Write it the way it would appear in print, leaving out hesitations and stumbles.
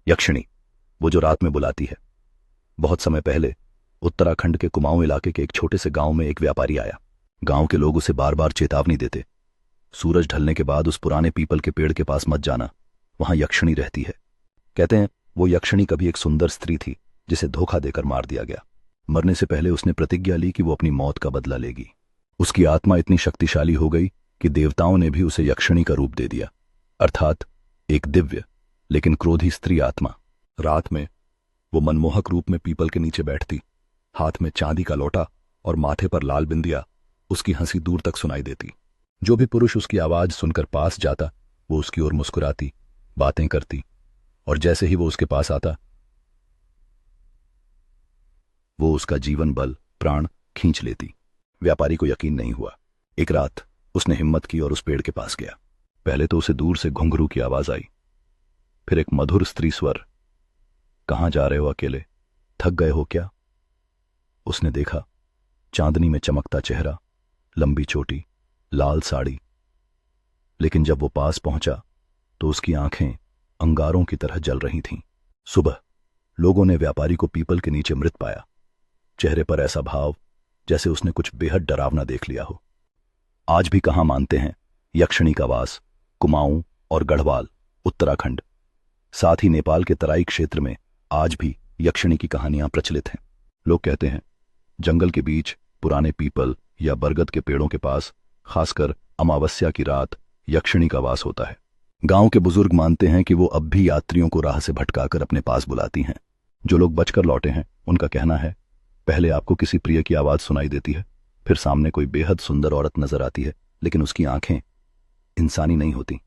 यक्षिणी, वो जो रात में बुलाती है। बहुत समय पहले उत्तराखंड के कुमाऊं इलाके के एक छोटे से गांव में एक व्यापारी आया। गांव के लोग उसे बार बार चेतावनी देते, सूरज ढलने के बाद उस पुराने पीपल के पेड़ के पास मत जाना, वहां यक्षिणी रहती है। कहते हैं वो यक्षिणी कभी एक सुंदर स्त्री थी जिसे धोखा देकर मार दिया गया। मरने से पहले उसने प्रतिज्ञा ली कि वो अपनी मौत का बदला लेगी। उसकी आत्मा इतनी शक्तिशाली हो गई कि देवताओं ने भी उसे यक्षिणी का रूप दे दिया, अर्थात एक दिव्य लेकिन क्रोधी स्त्री आत्मा। रात में वो मनमोहक रूप में पीपल के नीचे बैठती, हाथ में चांदी का लोटा और माथे पर लाल बिंदिया। उसकी हंसी दूर तक सुनाई देती। जो भी पुरुष उसकी आवाज सुनकर पास जाता वो उसकी ओर मुस्कुराती, बातें करती, और जैसे ही वो उसके पास आता वो उसका जीवन बल प्राण खींच लेती। व्यापारी को यकीन नहीं हुआ। एक रात उसने हिम्मत की और उस पेड़ के पास गया। पहले तो उसे दूर से घुंघरू की आवाज आई, फिर एक मधुर स्त्री स्वर, कहां जा रहे हो अकेले, थक गए हो क्या? उसने देखा, चांदनी में चमकता चेहरा, लंबी चोटी, लाल साड़ी। लेकिन जब वो पास पहुंचा तो उसकी आंखें अंगारों की तरह जल रही थीं। सुबह लोगों ने व्यापारी को पीपल के नीचे मृत पाया, चेहरे पर ऐसा भाव जैसे उसने कुछ बेहद डरावना देख लिया हो। आज भी कहां मानते हैं यक्षिणी का वास कुमाऊं और गढ़वाल, उत्तराखंड, साथ ही नेपाल के तराई क्षेत्र में आज भी यक्षिणी की कहानियां प्रचलित हैं। लोग कहते हैं जंगल के बीच पुराने पीपल या बरगद के पेड़ों के पास खासकर अमावस्या की रात यक्षिणी का वास होता है। गांव के बुजुर्ग मानते हैं कि वो अब भी यात्रियों को राह से भटकाकर अपने पास बुलाती हैं। जो लोग बचकर लौटे हैं उनका कहना है पहले आपको किसी प्रिय की आवाज सुनाई देती है, फिर सामने कोई बेहद सुंदर औरत नजर आती है, लेकिन उसकी आंखें इंसानी नहीं होती।